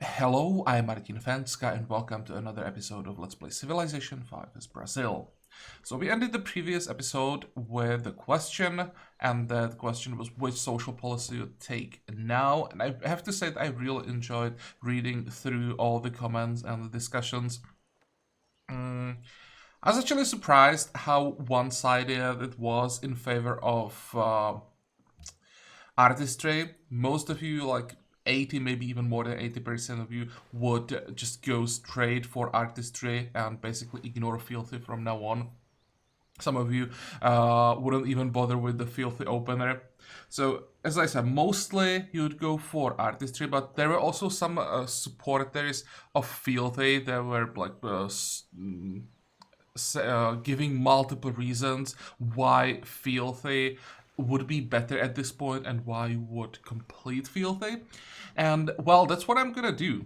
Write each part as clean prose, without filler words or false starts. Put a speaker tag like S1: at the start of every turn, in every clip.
S1: Hello, I'm Martin Fencka and welcome to another episode of Let's Play Civilization 5 as Brazil. So we ended the previous episode with the question, and that question was which social policy you take now. And I have to say that I really enjoyed reading through all the comments and the discussions. I was actually surprised how one-sided it was in favor of artistry. Most of you, like 80, maybe even more than 80% of you, would just go straight for artistry and basically ignore filthy from now on. Some of you wouldn't even bother with the filthy opener. So, as I said, mostly you'd go for artistry, but there were also some supporters of filthy that were like giving multiple reasons why Filthy would be better at this point and why you would complete Filthy. And well, that's what I'm gonna do.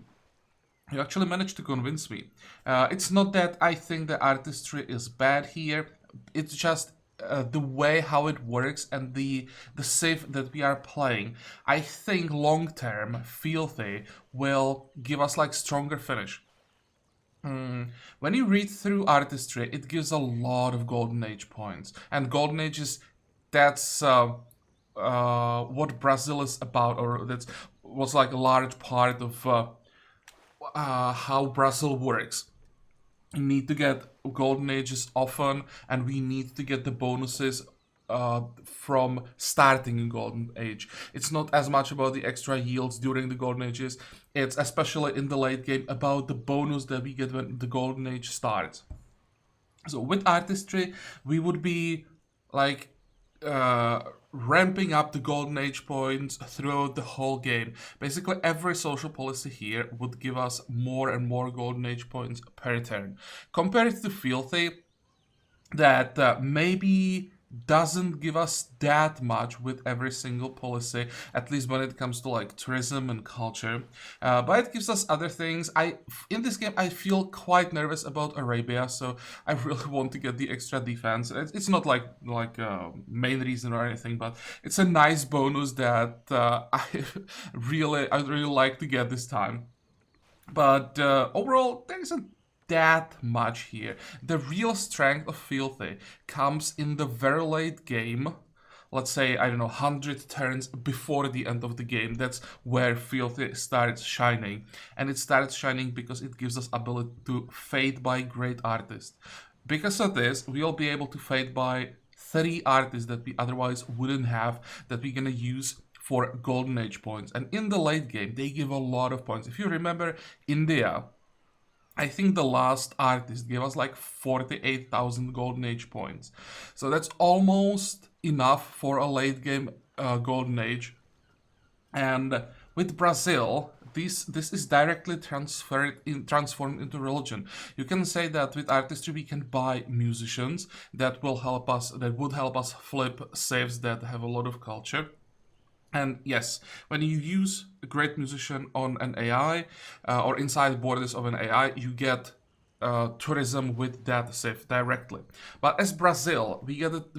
S1: You actually managed to convince me. It's not that I think the artistry is bad here. It's just the way how it works and the civ that we are playing. I think long term, Filthy will give us like stronger finish. When you read through artistry, it gives a lot of Golden Age points, and Golden Age is that's what Brazil is about, or that's was like a large part of how Brazil works. We need to get Golden Ages often, and we need to get the bonuses from starting in Golden Age. It's not as much about the extra yields during the Golden Ages. It's especially in the late game about the bonus that we get when the Golden Age starts. So with artistry, we would be like ramping up the Golden Age points throughout the whole game. Basically, every social policy here would give us more and more Golden Age points per turn. Compared to Filthy, that maybe doesn't give us that much with every single policy, at least when it comes to like tourism and culture. But it gives us other things. In this game I feel quite nervous about Arabia, so I really want to get the extra defense. It's not like main reason or anything, but it's a nice bonus that I'd really like to get this time. But overall, there isn't that much here. The real strength of Filthy comes in the very late game. Let's say, I don't know, 100 turns before the end of the game. That's where Filthy starts shining. And it starts shining because it gives us ability to fade by great artists. Because of this, we'll be able to fade by 3 artists that we otherwise wouldn't have, that we're gonna use for Golden Age points. And in the late game, they give a lot of points. If you remember India, I think the last artist gave us like 48,000 Golden Age points. So that's almost enough for a late game Golden Age. And with Brazil, this is directly transformed into religion. You can say that with artistry we can buy musicians that would help us flip saves that have a lot of culture. And yes, when you use a great musician on an AI or inside borders of an AI, you get tourism with that SIF directly. But as Brazil, we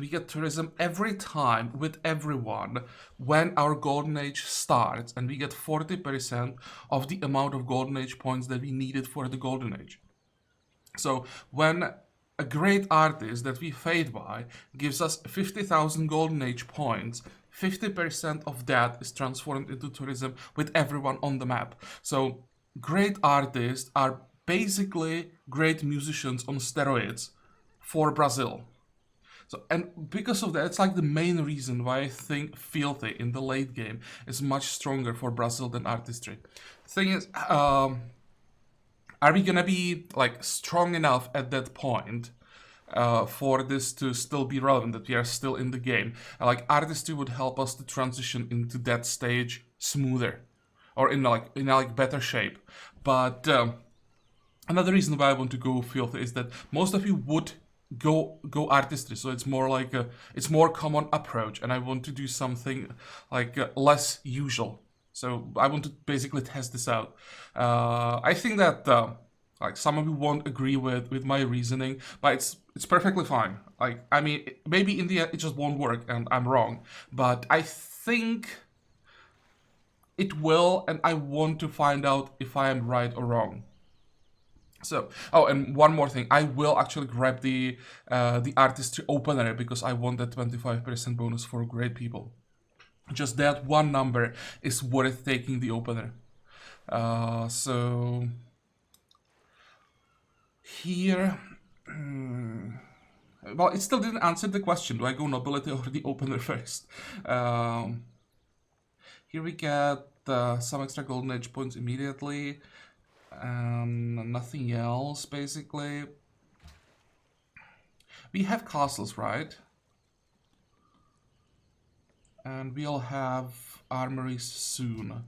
S1: get tourism every time with everyone when our Golden Age starts, and we get 40% of the amount of Golden Age points that we needed for the Golden Age. So when a great artist that we fade by gives us 50,000 Golden Age points, 50% of that is transformed into tourism with everyone on the map. So great artists are basically great musicians on steroids for Brazil. So, and because of that, it's like the main reason why I think Filthy in the late game is much stronger for Brazil than artistry. Thing is, are we gonna be like strong enough at that point for this to still be relevant, that we are still in the game? Like artistry would help us to transition into that stage smoother, or in like better shape. But another reason why I want to go Filthy is that most of you would go artistry, so it's more like it's more common approach, and I want to do something like less usual. So I want to basically test this out. I think that like some of you won't agree with my reasoning, but it's perfectly fine. Like I mean, maybe in the end it just won't work, and I'm wrong. But I think it will, and I want to find out if I am right or wrong. So, oh, and one more thing, I will actually grab the artistry opener because I want that 25% bonus for great people. Just that one number is worth taking the opener. So here, well, it still didn't answer the question. Do I go nobility or the opener first? Here we get some extra golden age points immediately. Nothing else, basically. We have castles, right? And we'll have armories soon.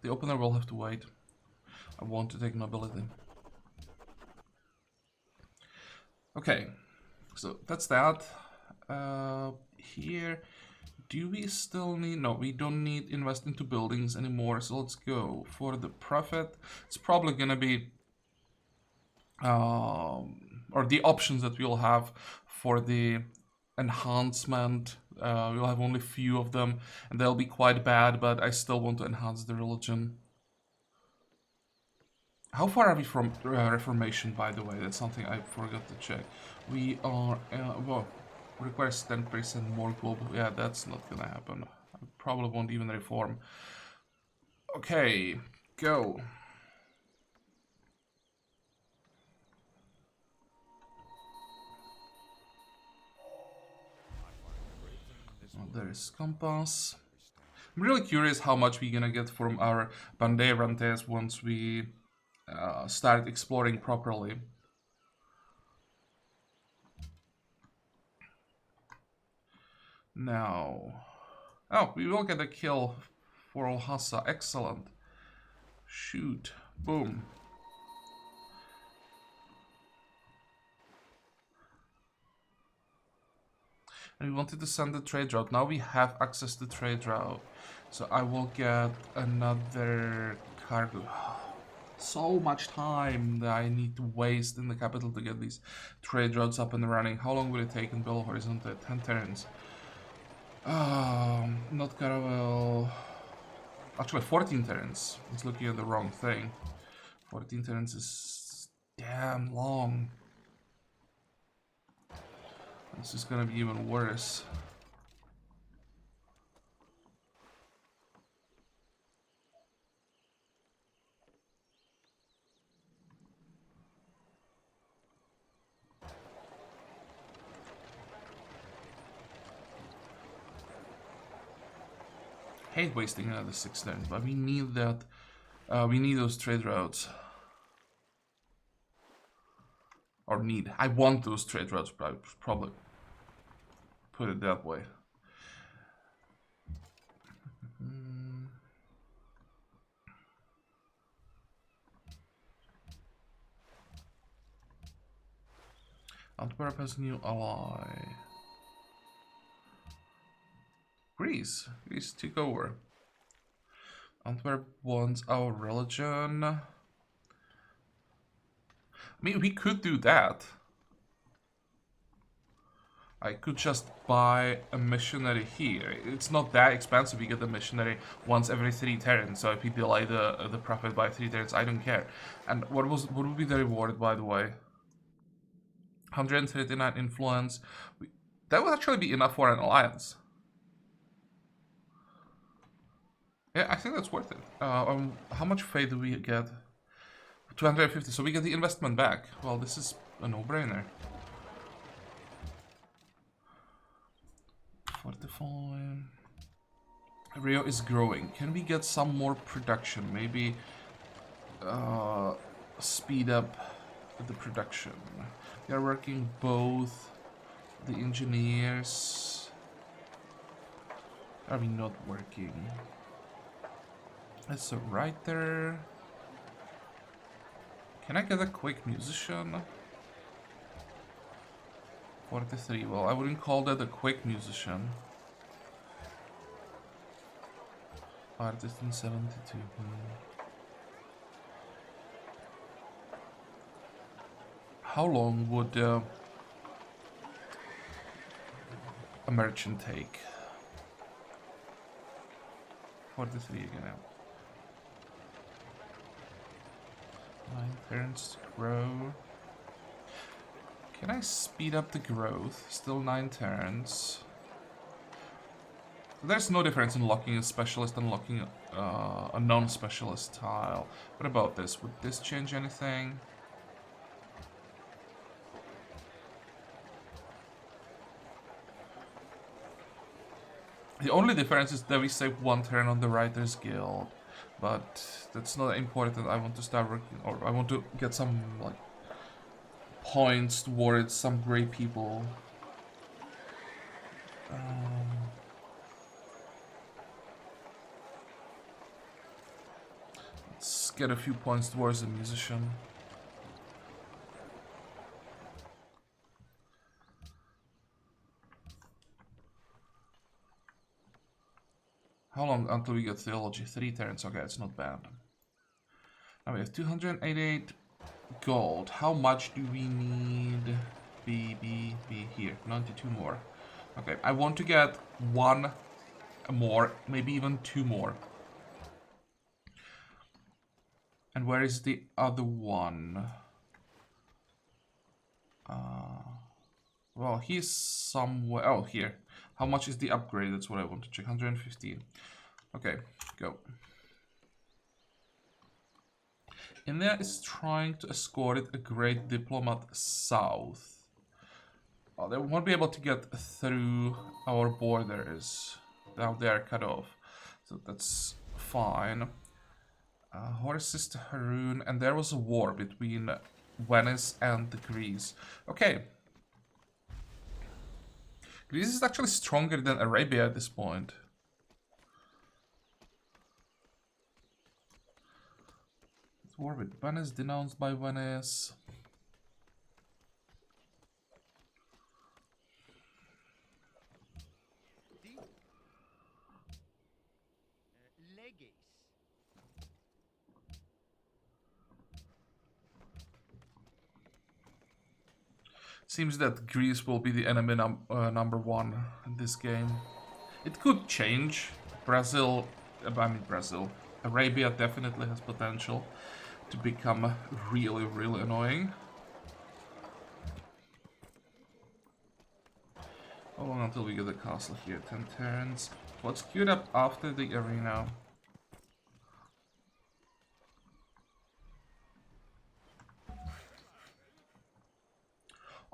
S1: The opener will have to wait. I want to take nobility. Okay, so that's that. Here, do we still need... No, we don't need invest into buildings anymore, so let's go for the profit. It's probably gonna be... or the options that we'll have for the enhancement. We'll have only a few of them, and they'll be quite bad, but I still want to enhance the religion. How far are we from Reformation, by the way? That's something I forgot to check. We are, well, requires 10% more global. Yeah, that's not gonna happen. I probably won't even reform. Okay, go. Oh, there's compass. I'm really curious how much we're gonna get from our Bandeirantes once we start exploring properly. Now, oh, we will get a kill for Lhasa. Excellent. Shoot. Boom. And we wanted to send the trade route. Now we have access to trade route. So I will get another cargo. So much time that I need to waste in the capital to get these trade routes up and running. How long will it take in Belo Horizonte? 10 turns. Not Caravel. Actually, 14 turns. It's looking at the wrong thing. 14 turns is damn long. This is gonna be even worse. Hate wasting another 6 turns, but we need that. We need those trade routes. Or need. I want those trade routes, but I probably put it that way. Antwerp has new ally. Greece. Greece took over. Antwerp wants our religion. I mean, we could do that. I could just buy a missionary here. It's not that expensive. We get a missionary once every 3 turns. So if we delay the profit by 3 turns, I don't care. And what would be the reward, by the way? 139 influence. That would actually be enough for an alliance. Yeah, I think that's worth it. How much faith do we get? 250, so we get the investment back. Well, this is a no-brainer. Fortify. Rio is growing. Can we get some more production? Maybe speed up the production. We are working both the engineers. Are we not working? That's a writer. Can I get a quick musician? 43. Well, I wouldn't call that a quick musician. Artist in 72. How long would a merchant take? 43 again now. 9 turns to grow. Can I speed up the growth? Still 9 turns. There's no difference in locking a specialist and locking a non-specialist tile. What about this? Would this change anything? The only difference is that we save 1 turn on the Writers Guild. But that's not important. I want to start working, or I want to get some like points towards some great people. Let's get a few points towards the musician. How long until we get theology? 3 turns. Okay, it's not bad. Now we have 288 gold. How much do we need? B here. 92 more. Okay, I want to get 1 more, maybe even 2 more. And where is the other one? Well, he's somewhere. Oh, here. How much is the upgrade? That's what I want to check. 115. Okay, go. India is trying to escort a great diplomat south. Oh, they won't be able to get through our borders. Now they are cut off. So that's fine. Horses to Haroon, and there was a war between Venice and Greece. Okay. Greece is actually stronger than Arabia at this point. War with Venice, denounced by Venice. Seems that Greece will be the enemy number 1 in this game. It could change. Brazil, Arabia definitely has potential to become really, really annoying. How long until we get the castle here? 10 turns. What's queued up after the arena?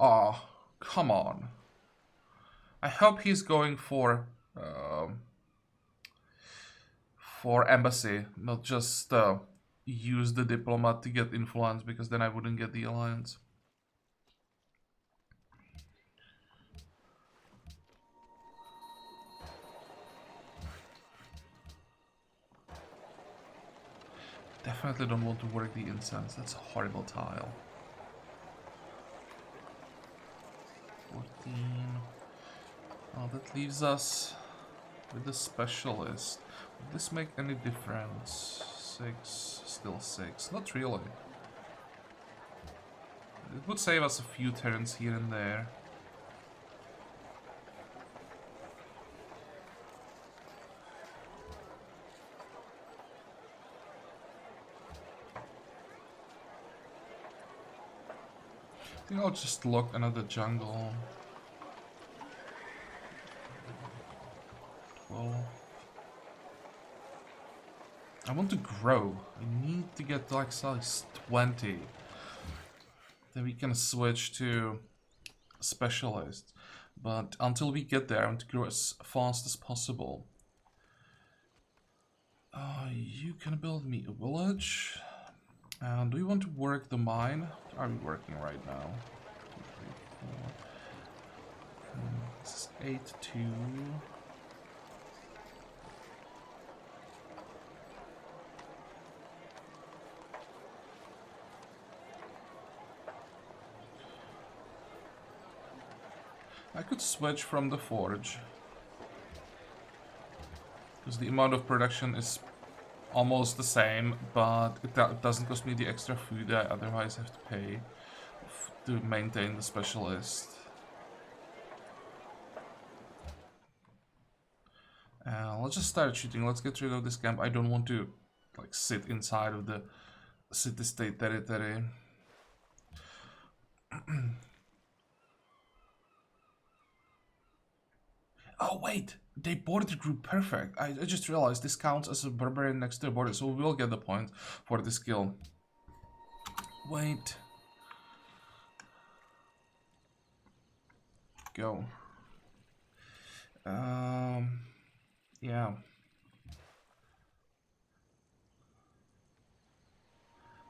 S1: Oh, come on. I hope he's going for embassy, not just use the diplomat to get influence, because then I wouldn't get the alliance. Definitely don't want to work the incense. That's a horrible tile. 14. Oh, that leaves us with the specialist. Would this make any difference? 6, still 6. Not really. It would save us a few turns here and there. I think I'll just lock another jungle. 12. I want to grow. I need to get to like size 20. Then we can switch to specialist. But until we get there, I want to grow as fast as possible. You can build me a village. And do we want to work the mine? Are we working right now? 2, 3, 4. This is 8, 2. I could switch from the forge. Because the amount of production is almost the same, but it doesn't cost me the extra food I otherwise have to pay. to maintain the specialist. Let's just start shooting. Let's get rid of this camp. I don't want to like sit inside of the city-state territory. Oh wait, they border group perfect. I just realized this counts as a barbarian next to the border, so we will get the point for this skill. Wait. Go. Yeah.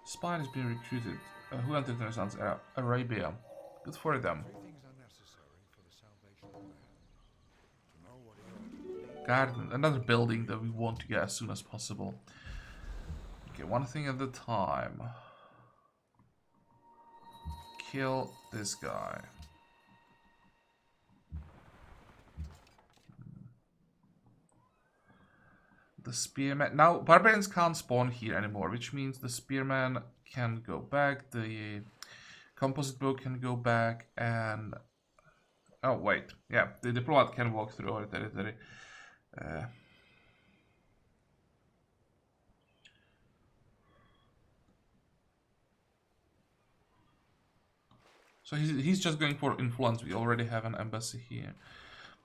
S1: Spy has been recruited. Who entered the Renaissance era? Arabia. Good for them. Garden, another building that we want to get as soon as possible. Okay, one thing at a time. Kill this guy. The spearman. Now, barbarians can't spawn here anymore, which means the spearman can go back, the composite bow can go back, and... Oh, wait. Yeah, the diplomat can walk through our territory. So he's just going for influence. We already have an embassy here.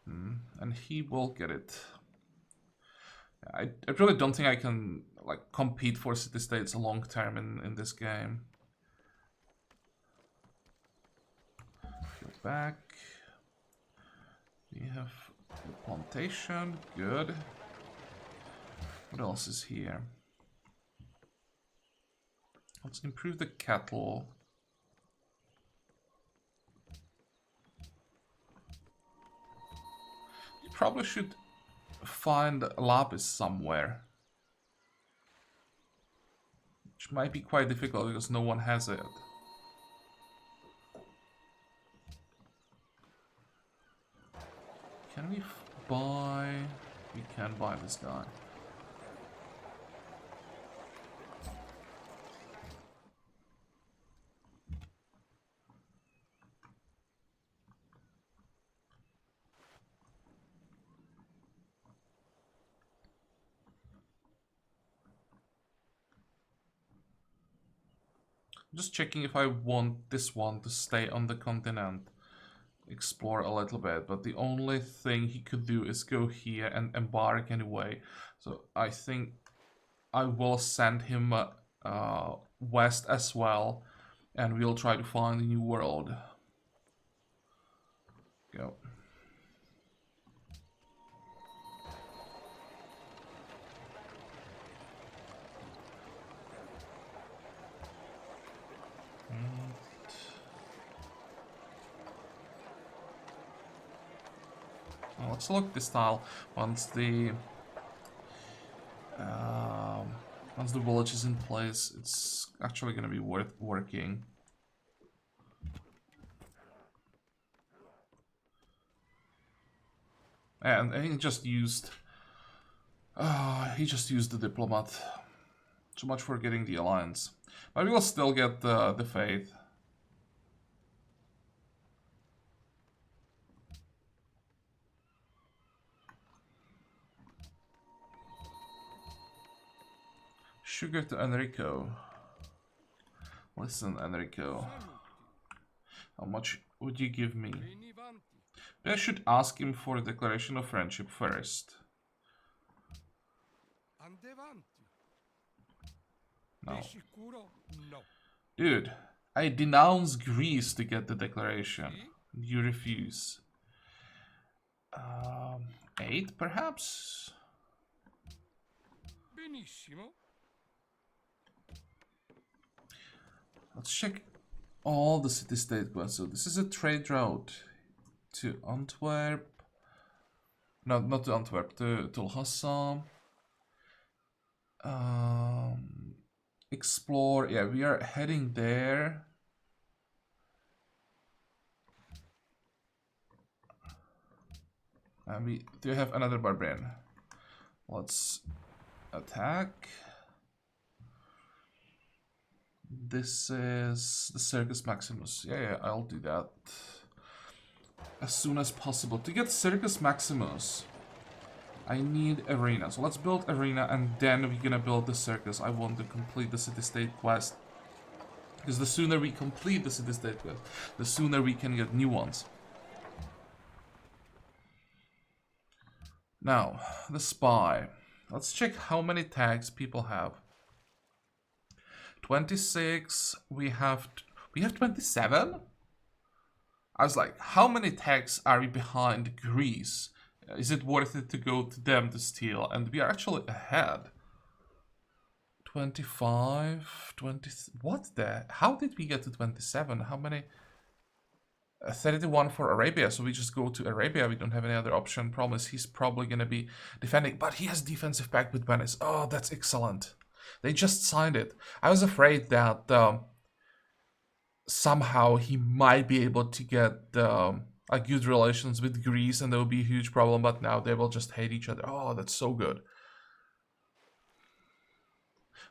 S1: And he will get it. I really don't think I can like compete for city-states long term in this game. Go back. We have the plantation. Good. What else is here? Let's improve the cattle. You probably should find lapis somewhere. Which might be quite difficult because no one has it. Can we buy... We can buy this guy. Just checking if I want this one to stay on the continent. Explore a little bit, but the only thing he could do is go here and embark anyway. So I think I will send him west as well, and we'll try to find a new world. Go. Well, let's look this tile once the village is in place. It's actually going to be worth working. And he just used the diplomat. Too much for getting the alliance, but we will still get the faith. Sugar to Enrico. Listen, Enrico. How much would you give me? But I should ask him for a declaration of friendship first. No. Dude, I denounce Greece to get the declaration. You refuse. 8, perhaps? Let's check all the city-state quests. So this is a trade route to Antwerp. No, not to Antwerp, to Lhasa. Explore. Yeah, we are heading there. And we do have another barbarian. Let's attack. This is the Circus Maximus. Yeah, I'll do that as soon as possible. To get Circus Maximus, I need Arena. So let's build Arena and then we're gonna build the Circus. I want to complete the City-State quest. Because the sooner we complete the City-State quest, the sooner we can get new ones. Now, the Spy. Let's check how many tags people have. 26, we have 27? I was like, how many tags are we behind Greece? Is it worth it to go to them to steal? And we are actually ahead. 25, 20, what the? How did we get to 27? How many? 31 for Arabia, so we just go to Arabia. We don't have any other option. Promise he's probably gonna be defending, but he has defensive pact with Venice. Oh, that's excellent. They just signed it. I was afraid that somehow he might be able to get a good relations with Greece and there will be a huge problem, but now they will just hate each other. Oh, that's so good.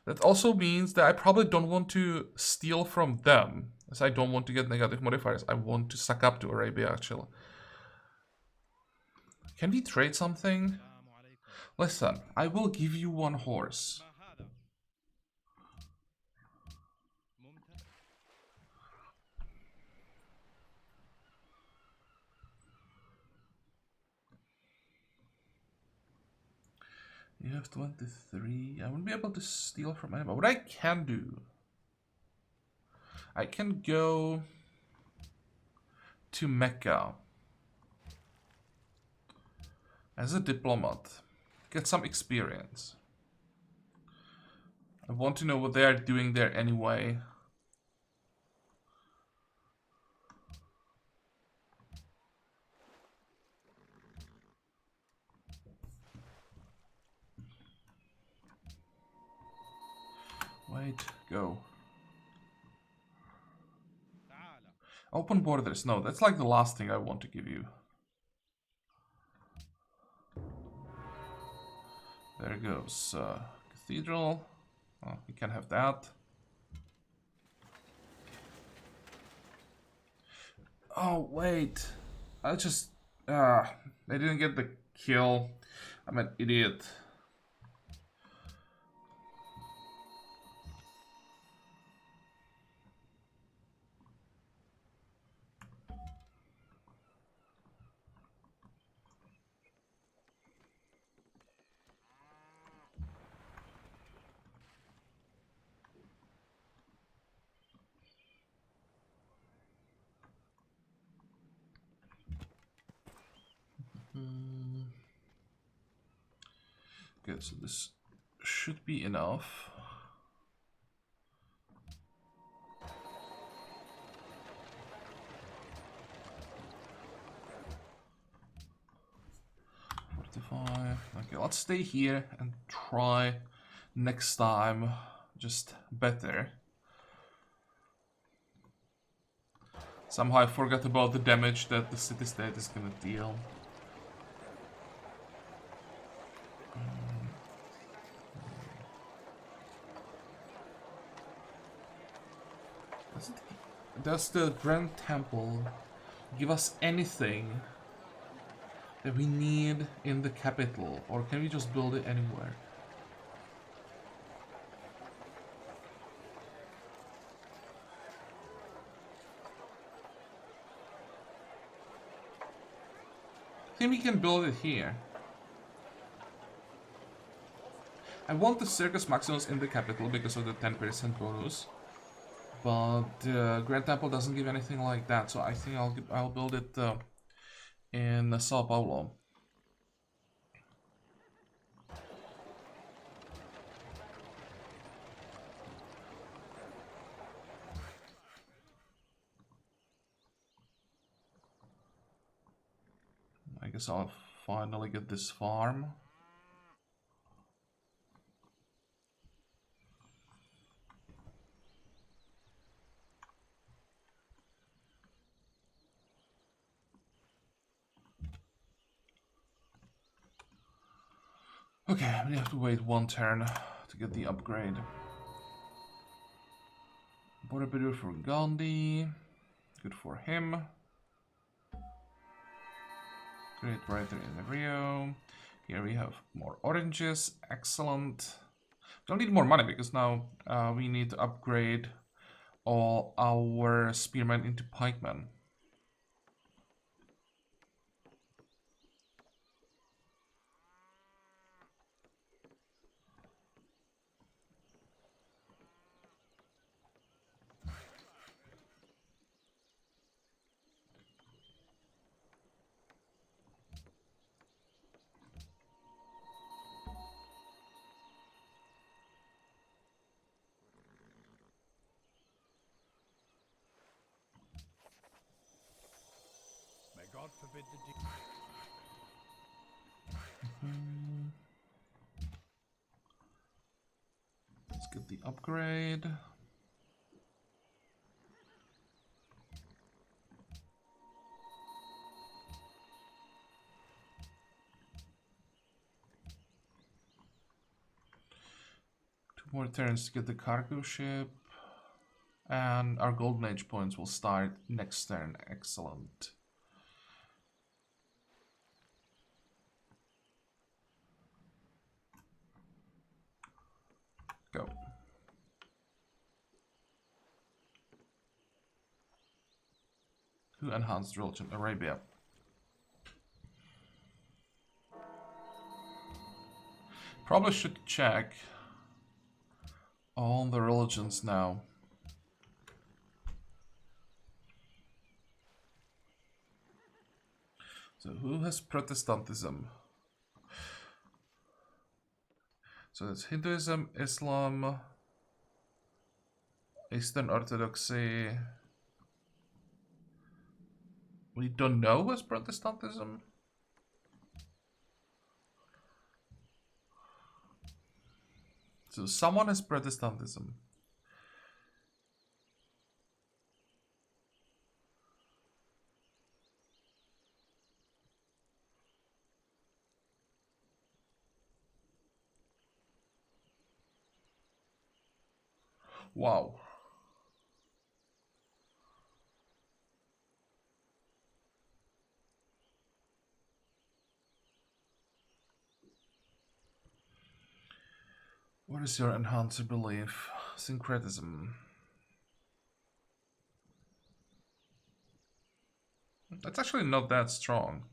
S1: That also means that I probably don't want to steal from them, as I don't want to get negative modifiers. I want to suck up to Arabia, actually. Can we trade something? Listen, I will give you one horse. You have 23. I won't be able to steal from anybody. What I can do, I can go to Mecca as a diplomat, get some experience. I want to know what they are doing there anyway. Wait, go. Open borders. No, that's like the last thing I want to give you. There it goes. Cathedral. Oh, we can have that. Oh, wait. I just... I didn't get the kill. I'm an idiot. Okay, so this should be enough. Okay, let's stay here and try next time just better. Somehow I forgot about the damage that the city-state is gonna deal. Does the Grand Temple give us anything that we need in the capital, or can we just build it anywhere? I think we can build it here. I want the Circus Maximus in the capital because of the 10% bonus. But Grand Temple doesn't give anything like that, so I think I'll build it in Sao Paulo. I guess I'll finally get this farm. Okay, we have to wait one turn to get the upgrade. Borobudur for Gandhi. Good for him. Great writer in Rio. Here we have more oranges. Excellent. Don't need more money because now we need to upgrade all our spearmen into pikemen.
S2: God forbid the
S1: Let's get the upgrade. Two more turns to get the cargo ship. And our golden age points will start next turn. Excellent. Go. Who enhanced religion? Arabia. Probably should check all the religions now. So who has Protestantism? So it's Hinduism, Islam, Eastern Orthodoxy. We don't know who has Protestantism. So someone has Protestantism. Wow. What is your enhancer belief? Syncretism. That's actually not that strong.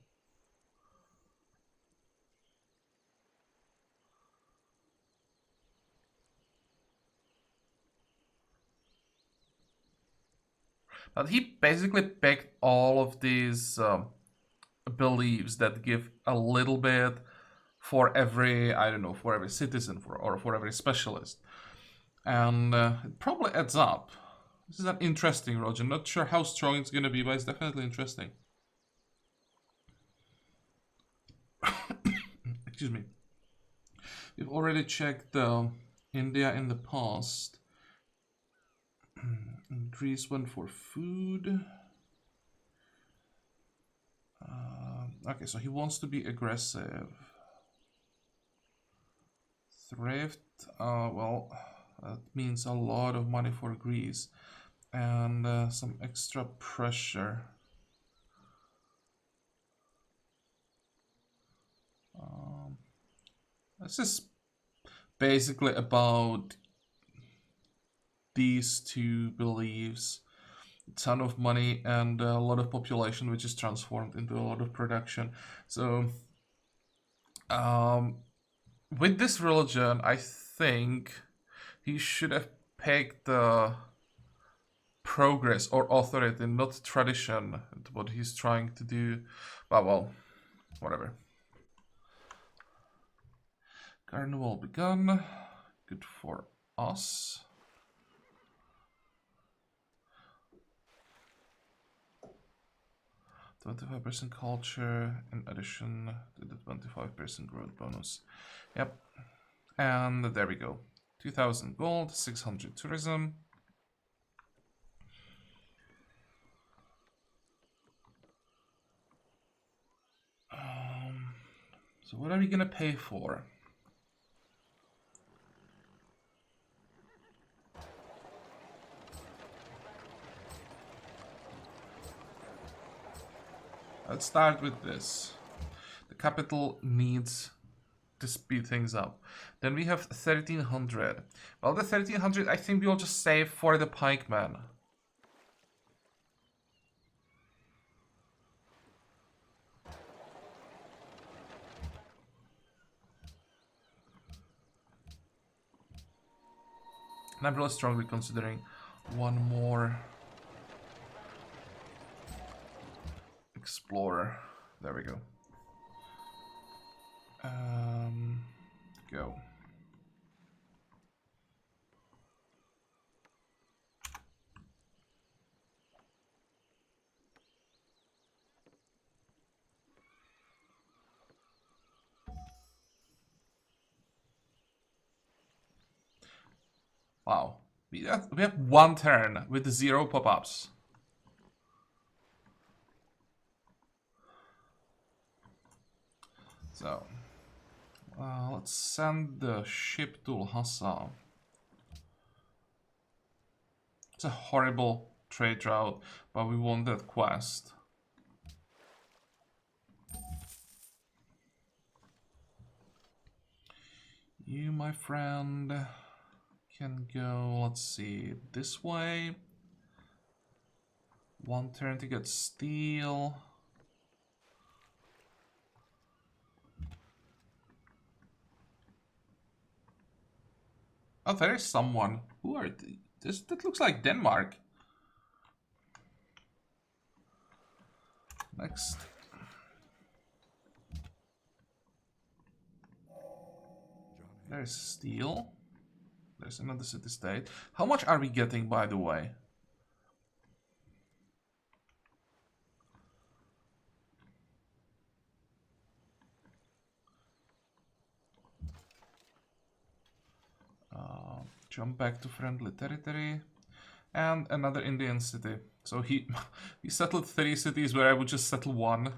S1: But he basically picked all of these beliefs that give a little bit for every, I don't know, for every citizen or for every specialist. And it probably adds up. This is an interesting religion. Not sure how strong it's going to be, but it's definitely interesting. Excuse me. We've already checked India in the past. Greece went for food. Okay, so he wants to be aggressive. Thrift, well, that means a lot of money for Greece. And some extra pressure. This is basically about these two beliefs. A ton of money and a lot of population which is transformed into a lot of production. So with this religion, I think he should have picked the progress or authority, not tradition, what he's trying to do. But well, whatever. Carnival begun. Good for us. 25% culture in addition to the 25% growth bonus. Yep. And there we go. 2000 gold, 600 tourism. So what are we gonna pay for? Let's start with this. The capital needs to speed things up. Then we have 1300. Well, the 1300 I think we'll just save for the pikemen. And I'm really strongly considering one more explorer. There we go. Go. Wow. We have one turn with 0 pop-ups. So, let's send the ship to Lhasa. It's a horrible trade route, but we want that quest. You, my friend, can go, let's see, this way. One turn to get steel. Oh, there is someone. Who are this? That looks like Denmark. Next. There's steel. There's another city-state. How much are we getting, by the way? Jump back to friendly territory. And another Indian city. So he settled 3 cities where I would just settle 1.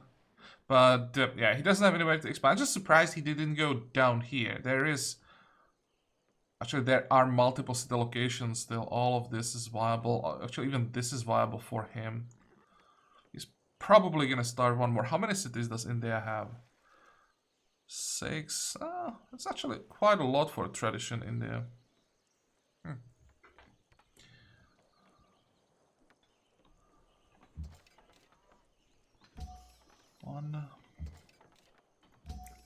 S1: But yeah, he doesn't have anywhere to expand. I'm just surprised he didn't go down here. There is... Actually, there are multiple city locations still. All of this is viable. Actually, even this is viable for him. He's probably gonna start one more. How many cities does India have? 6. That's actually quite a lot for a tradition in India. 1,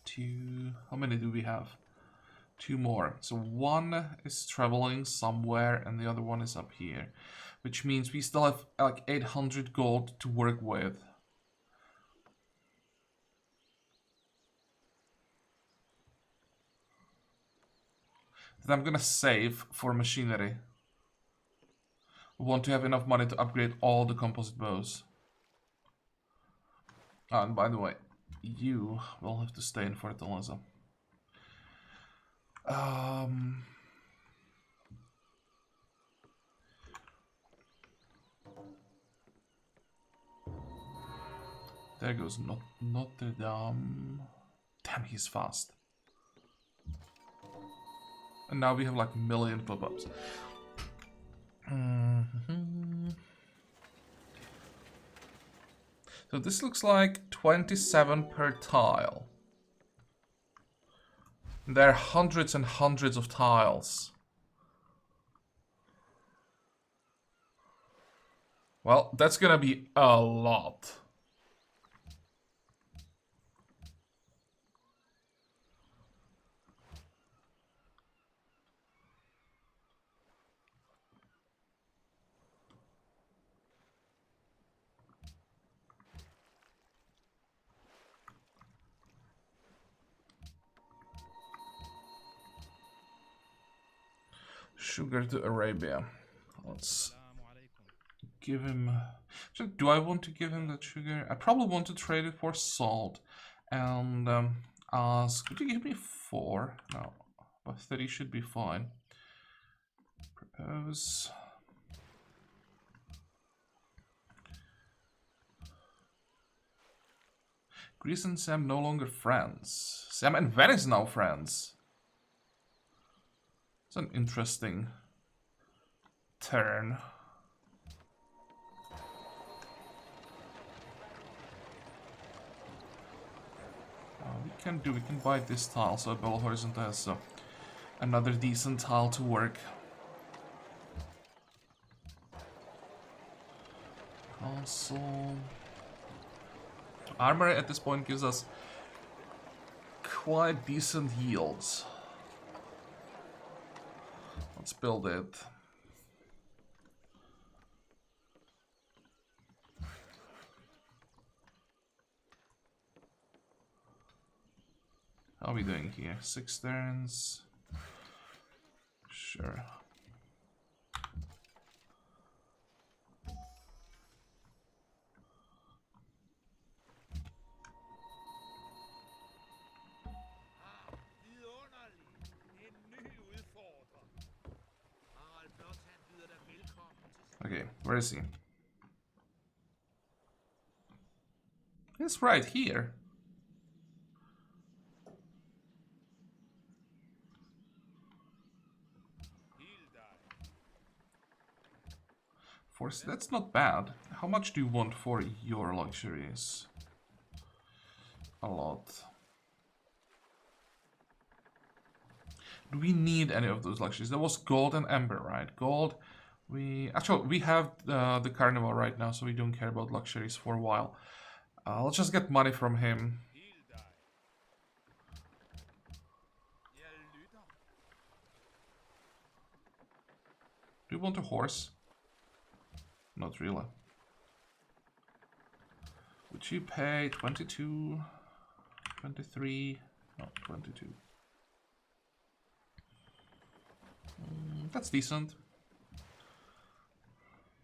S1: 2. How many do we have? 2 more. So 1 is traveling somewhere and the other one is up here. Which means we still have like 800 gold to work with. That I'm gonna save for machinery. We want to have enough money to upgrade all the composite bows. Oh, and by the way, you will have to stay in Fortaleza. There goes Notre Dame. Damn, he's fast. And now we have like a million pop-ups. So this looks like 27 per tile. There are hundreds and hundreds of tiles. Well, that's gonna be a lot. Sugar to Arabia. Let's give him... So do I want to give him that sugar? I probably want to trade it for salt. And ask... Would you give me 4? No. But 30 should be fine. Propose... Greece and Sam no longer friends. Sam and Venice now friends. It's an interesting turn. We can buy this tile, so Belo Horizonte has another decent tile to work. Also, armor at this point gives us quite decent yields. Let's build it. How are we doing here? 6 turns. Sure. Okay, where is he? He's right here. That's not bad. How much do you want for your luxuries? A lot. Do we need any of those luxuries? There was gold and ember, right? Gold. We have the carnival right now, so we don't care about luxuries for a while. Let's just get money from him. Do you want a horse? Not really. Would you pay 22, 23, no, 22. That's decent.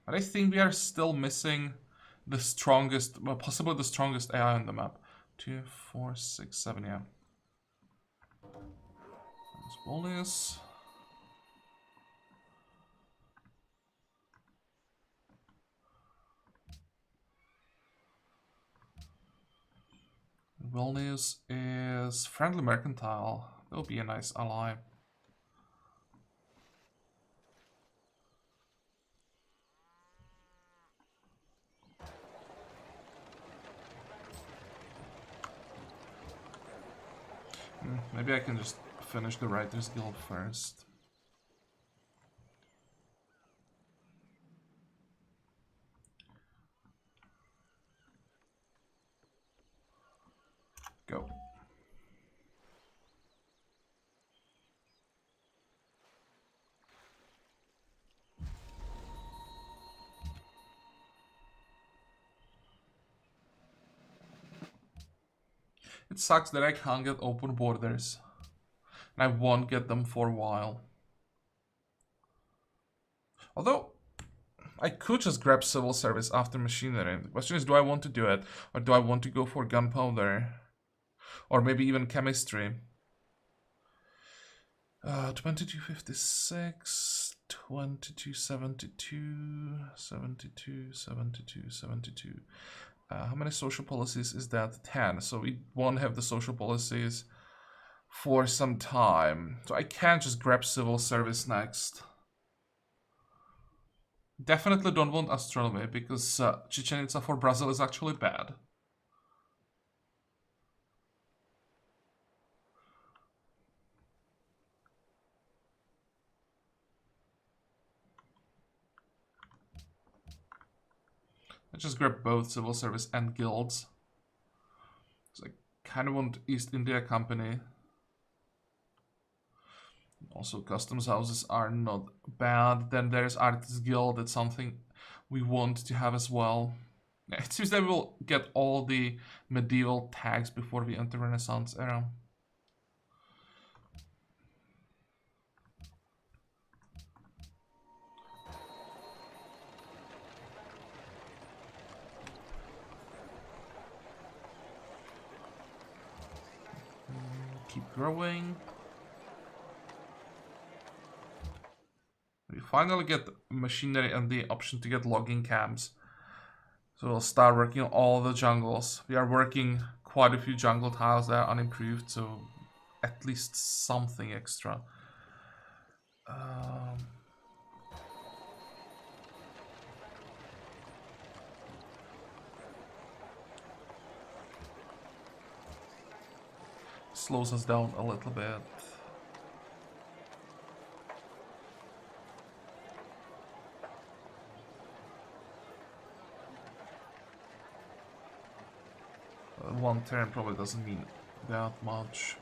S1: But I think we are still missing the strongest, well, possibly the strongest AI on the map. 2, 4, 6, 7, yeah. Let's pull this. Wellness is friendly mercantile. That'll be a nice ally. Maybe I can just finish the Writers Guild first. Go. It sucks that I can't get open borders. And I won't get them for a while. Although, I could just grab civil service after machinery. The question is, do I want to do it? Or do I want to go for gunpowder? Or maybe even chemistry? 2256, 2272, 72, 72, 72. How many social policies is that? 10. So we won't have the social policies for some time. So I can't just grab civil service next. Definitely don't want astronomy because Chichen Itza for Brazil is actually bad. I just grab both civil service and guilds. So I kind of want East India Company. Also, customs houses are not bad. Then there's Artists Guild. That's something we want to have as well. It seems that we'll get all the medieval tags before we enter Renaissance era. Keep growing. We finally get machinery and the option to get logging camps. So we'll start working on all the jungles. We are working quite a few jungle tiles that are unimproved, so at least something extra. slows us down a little bit. One turn probably doesn't mean that much.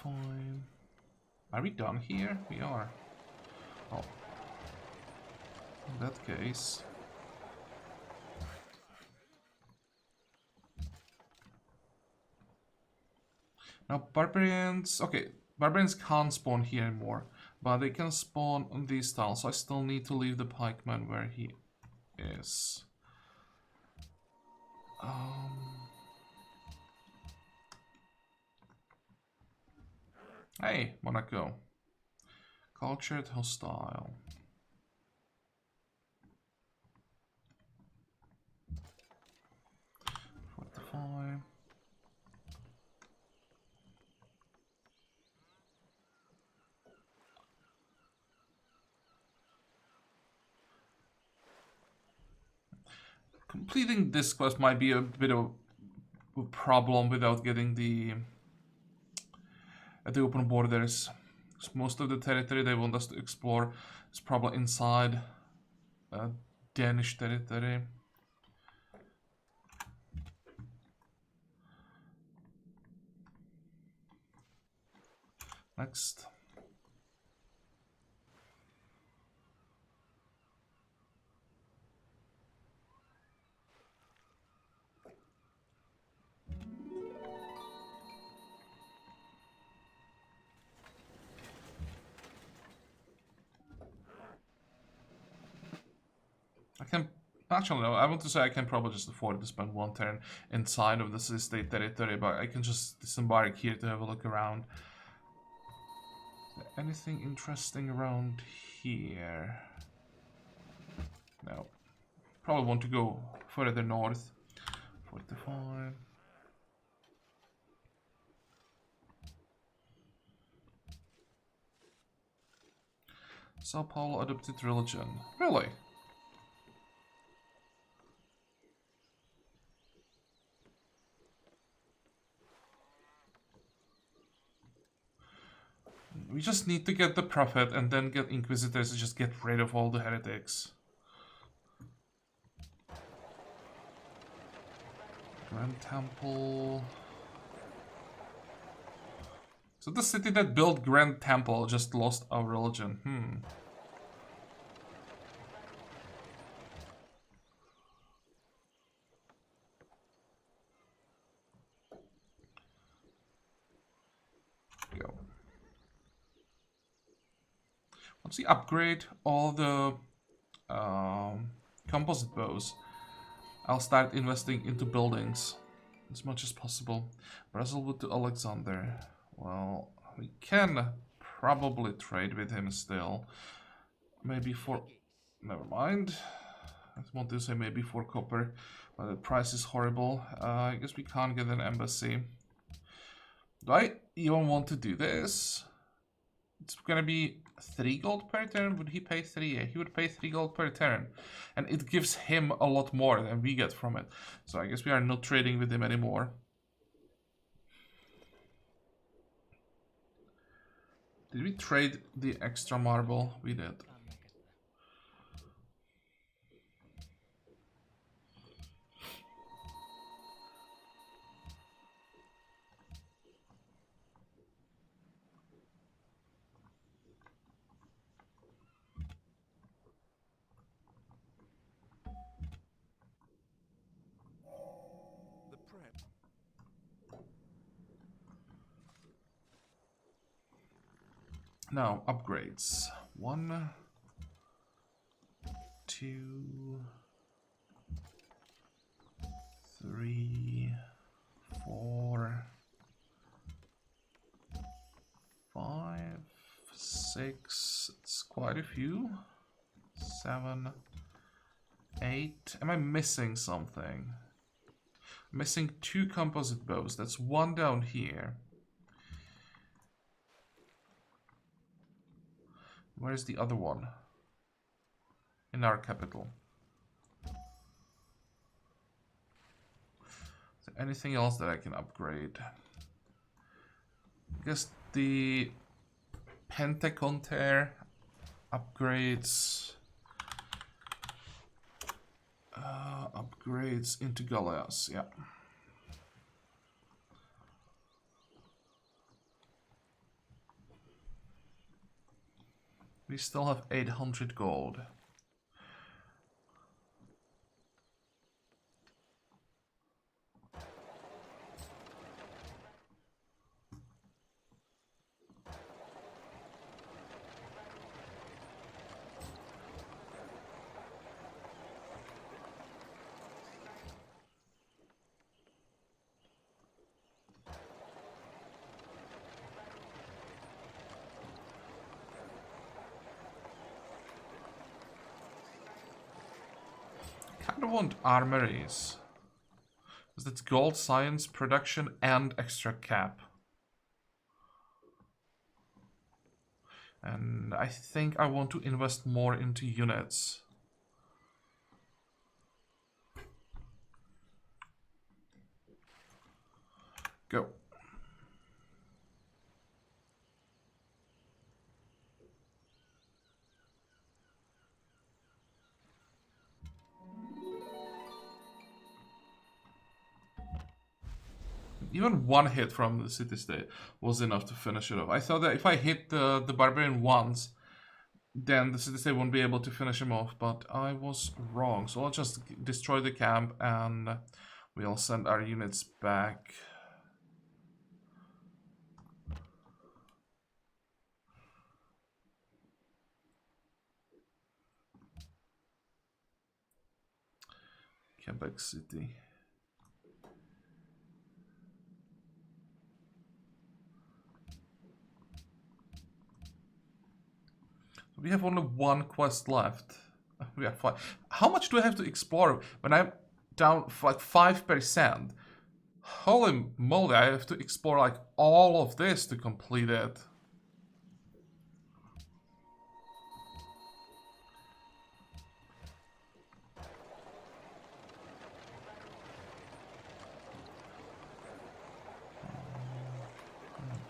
S1: Fine. Are we done here? We are. Oh. In that case. Now barbarians, okay, barbarians can't spawn here anymore, but they can spawn on these tiles, so I still need to leave the pikeman where he is. Hey, Monaco. Cultured hostile. Fortify. Completing this quest might be a bit of a problem without getting the open borders. Most of the territory they want us to explore is probably inside Danish territory. Next. I can actually no. I want to say I can probably just afford to spend one turn inside of the state territory, but I can just disembark here to have a look around. Is there anything interesting around here? No. Probably want to go further north. 45. Sao Paulo adopted religion. Really? We just need to get the prophet and then get inquisitors to just get rid of all the heretics. Grand Temple. So the city that built Grand Temple just lost our religion. Go. Once we upgrade all the composite bows, I'll start investing into buildings as much as possible. Brazelwood to Alexander. Well, we can probably trade with him still. Maybe for... Never mind. I want to say maybe for copper, but the price is horrible. I guess we can't get an embassy. Do I even want to do this? It's gonna be 3 gold per turn. Would he pay 3? Yeah, he would pay 3 gold per turn. And it gives him a lot more than we get from it. So I guess we are not trading with him anymore. Did we trade the extra marble? We did. Now, upgrades. 1, 2, 3, 4, 5, 6. It's quite a few. 7, 8. Am I missing something? Missing 2 composite bows. That's 1 down here. Where's the other one? In our capital. Is there anything else that I can upgrade? I guess the Pentaconter upgrades upgrades into Galeas, yeah. We still have 800 gold. I want armories. Because that's gold, science, production, and extra cap. And I think I want to invest more into units. Go. Even one hit from the city state was enough to finish it off. I thought that if I hit the barbarian once, then the city state won't be able to finish him off, but I was wrong. So I'll just destroy the camp and we'll send our units back. Quebec City. We have only 1 quest left. We have 5. How much do I have to explore when I'm down like 5%? Holy moly, I have to explore like all of this to complete it.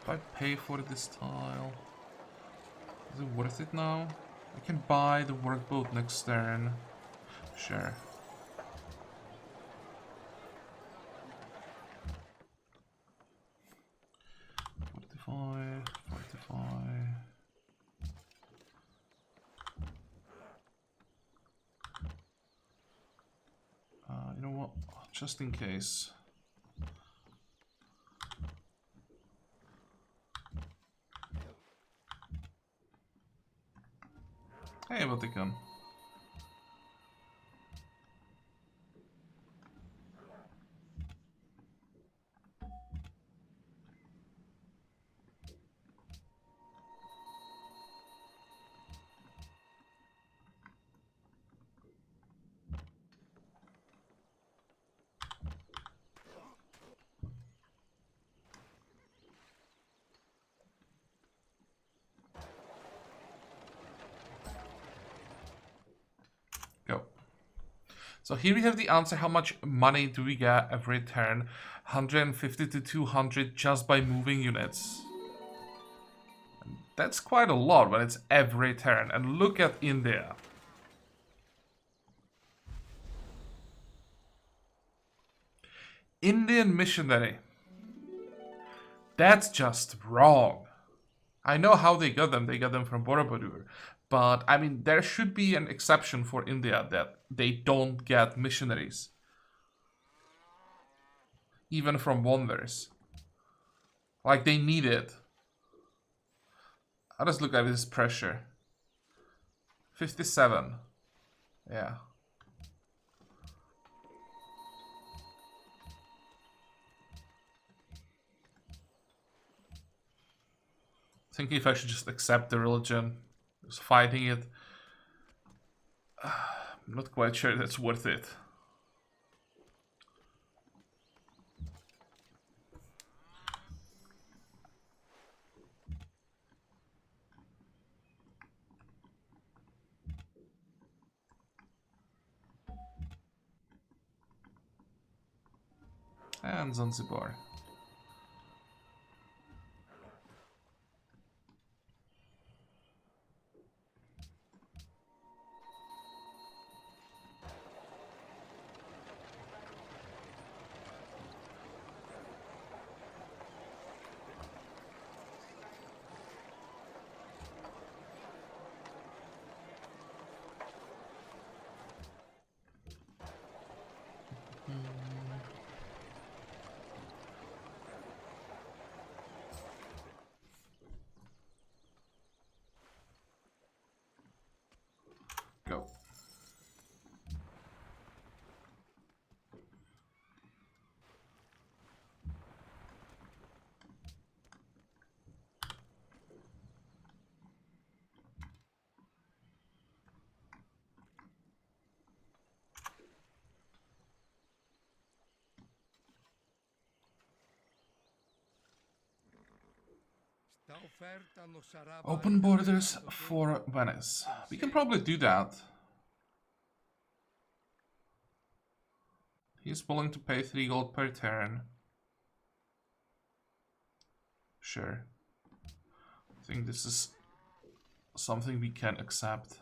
S1: If I pay for this tile, is it worth it now? I can buy the workboat next turn. Sure. Fortify. You know what? Just in case. Hey, Vatican. Go. So here we have the answer. How much money do we get every turn? 150 to 200 just by moving units. And that's quite a lot when it's every turn. And look at India. Indian missionary. That's just wrong. I know how they got them. They got them from Borobudur. But, I mean, there should be an exception for India that they don't get missionaries. Even from wonders. Like, they need it. I'll just look at this pressure. 57. Yeah. Thinking if I should just accept the religion. Just fighting it. I'm not quite sure that's worth it. And Zanzibar. Go. Open borders for Venice. We can probably do that. He's willing to pay 3 gold per turn. Sure. I think this is something we can accept.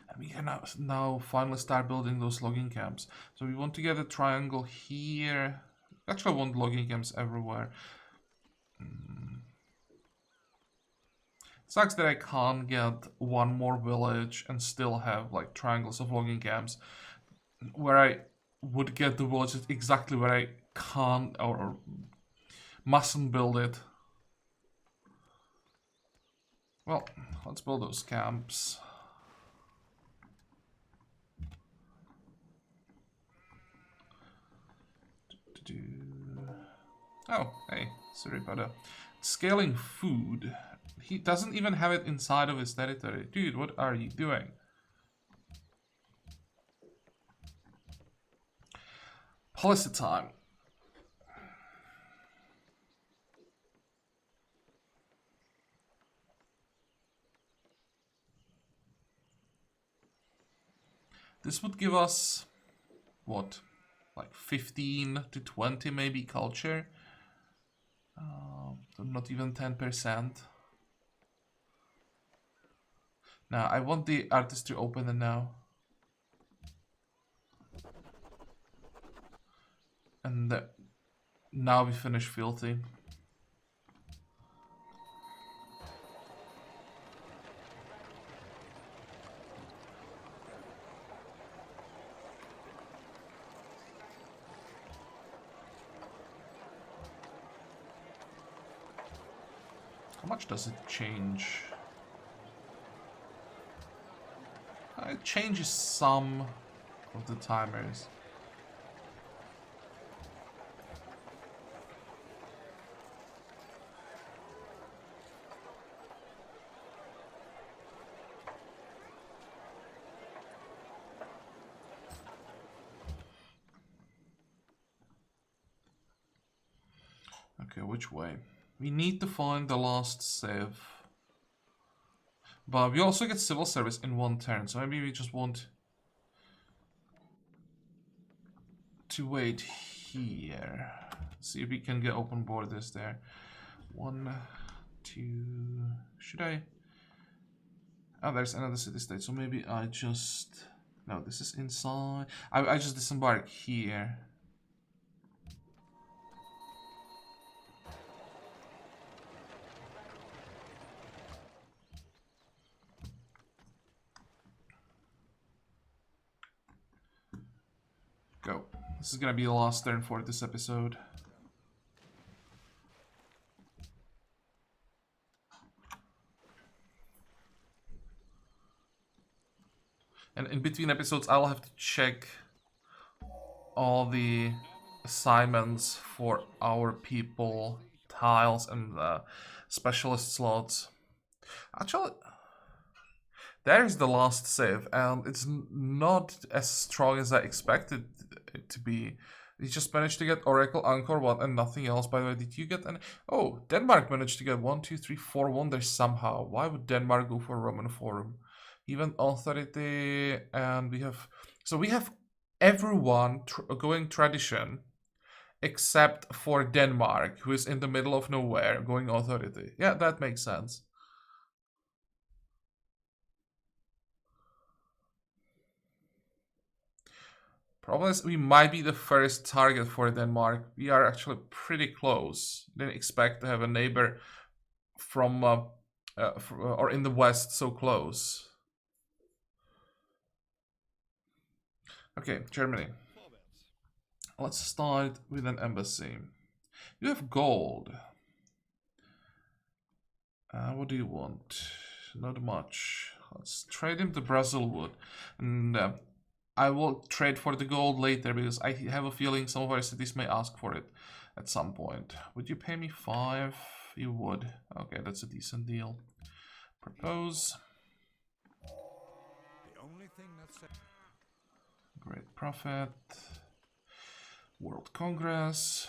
S1: And we can now finally start building those logging camps. So we want to get a triangle here. Actually, I want logging camps everywhere. Sucks that I can't get one more village and still have like triangles of logging camps where I would get the villages exactly where I can't or mustn't build it. Well, let's build those camps. Oh, hey, sorry about that. Scaling food. He doesn't even have it inside of his territory. Dude, what are you doing? Policy time. This would give us, what, like 15 to 20 maybe culture? Not even 10%. Now, I want the artistry open and now. And now we finish filthy. How much does it change? It changes some of the timers. Okay, which way? We need to find the last civ. But we also get civil service in 1 turn, so maybe we just want to wait here. See if we can get open borders there. 1, 2... Should I? Oh, there's another city-state, so maybe I just... No, this is inside. I just disembark here. Go. This is gonna be the last turn for this episode. And in between episodes, I'll have to check all the assignments for our people, tiles, and specialist slots. Actually, there's the last save, and it's not as strong as I expected it to be. You just managed to get Oracle, Angkor Wat, and nothing else. By the way, did you get any? Oh, Denmark managed to get 1, 2, 3, 4 wonders somehow. Why would Denmark go for Roman Forum? Even Authority, and we have... So we have everyone going tradition, except for Denmark, who is in the middle of nowhere, going Authority. Yeah, that makes sense. Problem is, we might be the first target for Denmark. We are actually pretty close. Didn't expect to have a neighbor from or in the west so close. Okay, Germany. Let's start with an embassy. You have gold. What do you want? Not much. Let's trade him the Brazil wood, and I will trade for the gold later because I have a feeling some of our cities may ask for it at some point. Would you pay me 5? You would. Okay, that's a decent deal. Propose.
S2: The only thing that's
S1: Great profit. World Congress.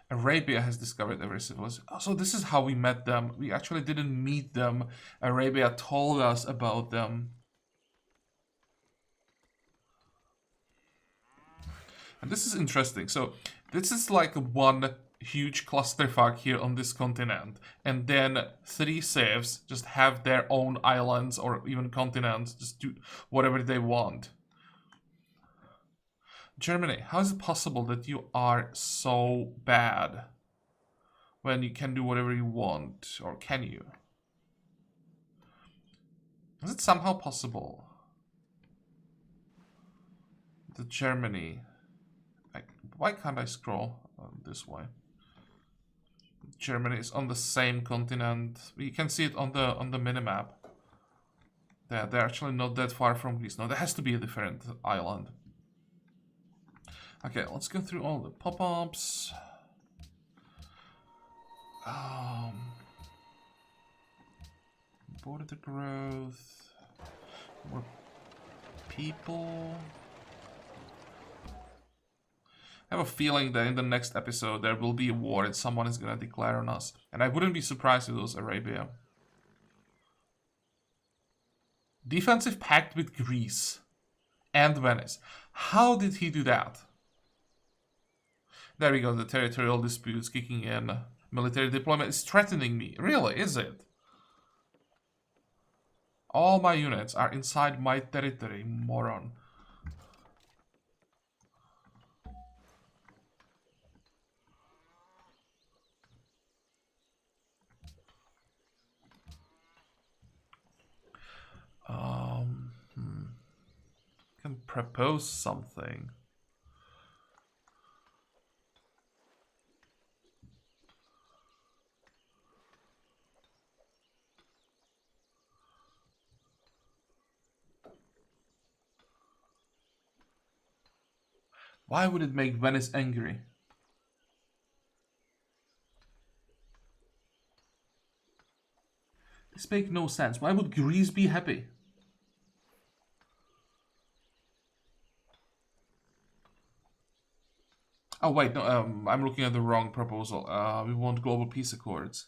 S1: Arabia has discovered every civilization. Oh, so this is how we met them. We actually didn't meet them. Arabia told us about them. And this is interesting. So this is like one huge clusterfuck here on this continent. And then 3 saves just have their own islands or even continents. Just do whatever they want. Germany, how is it possible that you are so bad when you can do whatever you want? Or can you? Is it somehow possible that Germany... Why can't I scroll this way? Germany is on the same continent. You can see it on the minimap. They're actually not that far from Greece. No, there has to be a different island. Okay, let's go through all the pop-ups. Border growth. More people. I have a feeling that in the next episode there will be a war and someone is gonna declare on us. And I wouldn't be surprised if it was Arabia. Defensive pact with Greece and Venice. How did he do that? There we go, the territorial disputes kicking in. Military deployment is threatening me. Really, is it? All my units are inside my territory, moron. Can propose something. Why would it make Venice angry? This makes no sense. Why would Greece be happy? Oh wait, no, I'm looking at the wrong proposal. We want global peace accords.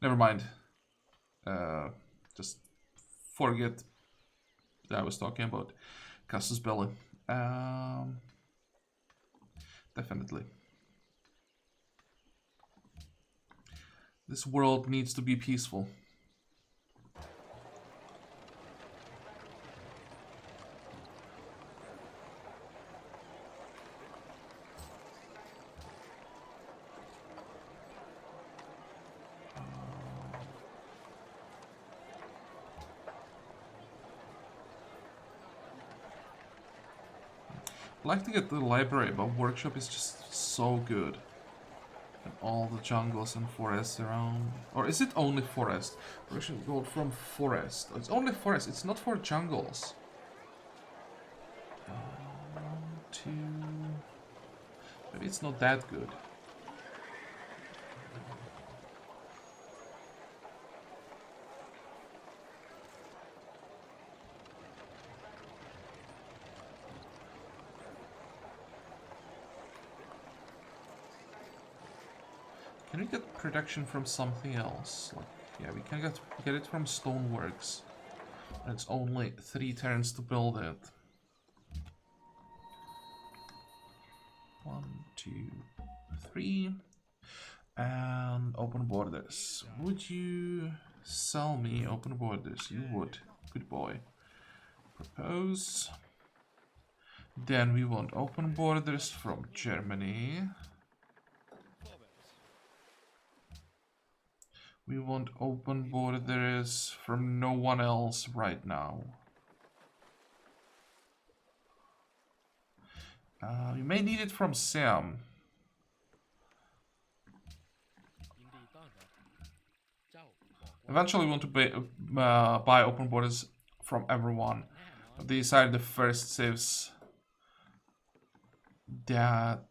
S1: Never mind. Just forget that I was talking about Casus Belli. Definitely. This world needs to be peaceful. I'd like to get the library, but workshop is just so good. And all the jungles and forests around. Or is it only forest? Production gold from forest. It's only forest, it's not for jungles. 2. Maybe it's not that good. Can we get production from something else? Like, yeah, we can get it from stoneworks. It's only 3 turns to build it. 1, 2, 3. And open borders. Would you sell me open borders? You would. Good boy. Propose. Then we want open borders from Germany. We want open borders from no one else right now. We may need it from Sam. Eventually we want to buy open borders from everyone. But these are the first saves that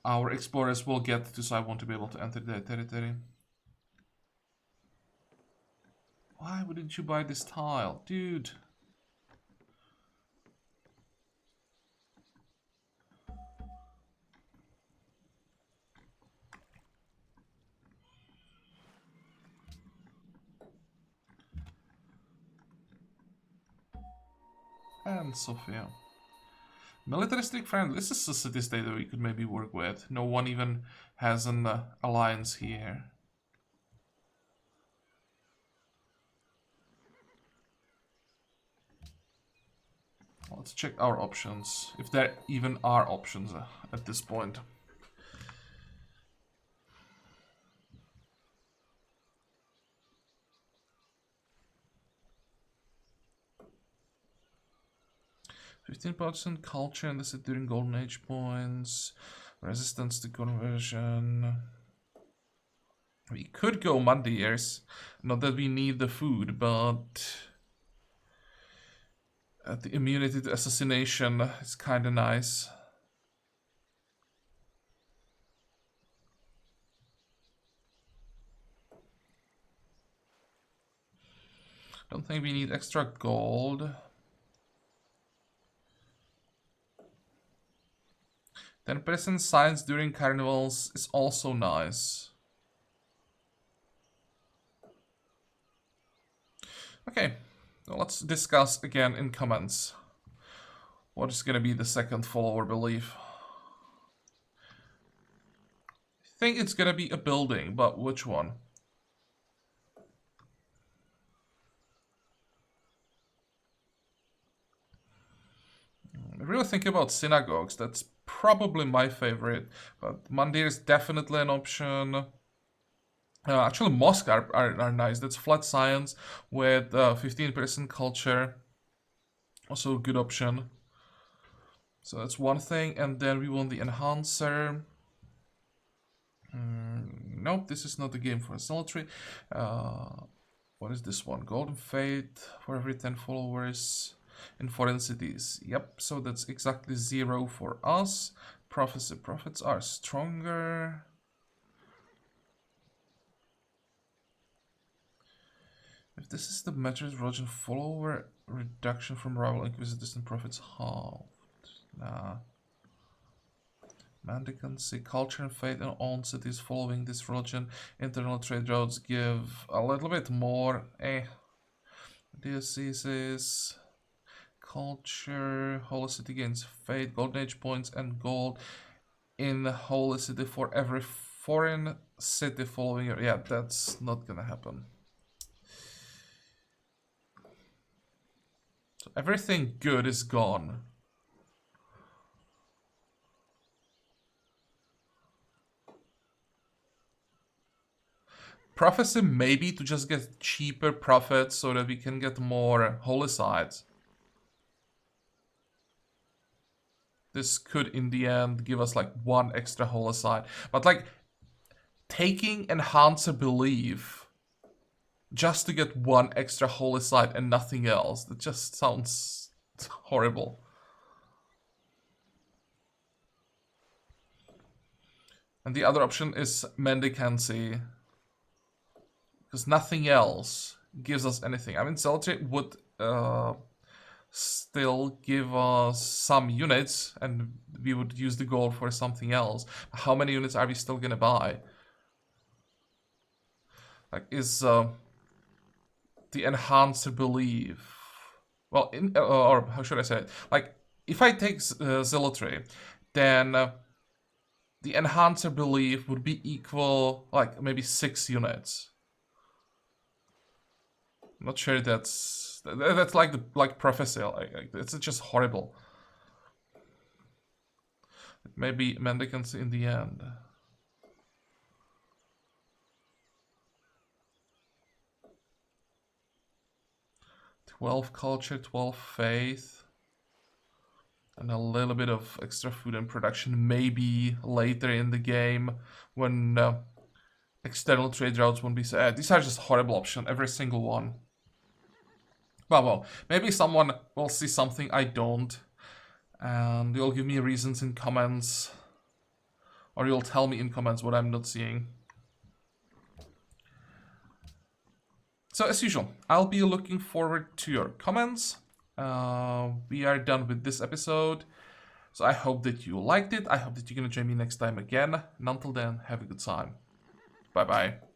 S1: our explorers will get to, so I want to be able to enter their territory. Why wouldn't you buy this tile? Dude. And Sophia. Militaristic friend. This is a city state that we could maybe work with. No one even has an alliance here. Let's check our options. If there even are options at this point. %, culture and this is during Golden Age points, resistance to conversion. We could go Monday years, not that we need the food, but the immunity to assassination is kind of nice. Don't think we need extra gold. 10% science during carnivals is also nice. Okay, well, let's discuss again in comments. What is going to be the second follower belief? I think it's going to be a building, but which one? I really think about synagogues. That's probably my favorite, but Mandir is definitely an option. Actually, mosques are nice. That's flat science with 15% culture. Also a good option. So that's one thing. And then we want the enhancer. Nope, this is not the game for idolatry. What is this one? Golden Fate for every 10 followers in foreign cities. Yep, so that's exactly 0 for us. Prophecy. Prophets are stronger. If this is the measures religion, follower reduction from rival inquisitors and prophets halved. Nah. Mendicancy, culture and faith in all cities following this religion. Internal trade routes give a little bit more. Dioceses, culture, holy city gains faith, golden age points and gold in the holy city for every foreign city following it. Yeah, that's not gonna happen. So everything good is gone. Prophecy maybe to just get cheaper prophets so that we can get more holy sites. This could, in the end, give us like 1 extra Holicide. But like, taking Enhancer Belief just to get 1 extra Holicide and nothing else, that just sounds horrible. And the other option is Mendicancy, because nothing else gives us anything. I mean, Zealotry would still give us some units, and we would use the gold for something else. How many units are we still gonna buy? Like, is the Enhancer Belief... Well, or how should I say it? Like, if I take Zealotry, then the Enhancer Belief would be equal, like, maybe 6 units. I'm not sure that's like the Prophecy. It's just horrible. Maybe Mendicants in the end. 12 culture, 12 faith, and a little bit of extra food and production maybe later in the game when external trade routes won't be so... these are just horrible options, every single one. Well, maybe someone will see something I don't, and you'll give me reasons in comments, or you'll tell me in comments what I'm not seeing. So as usual, I'll be looking forward to your comments. We are done with this episode, so I hope that you liked it. I hope that you're gonna join me next time again, and until then, have a good time. Bye bye.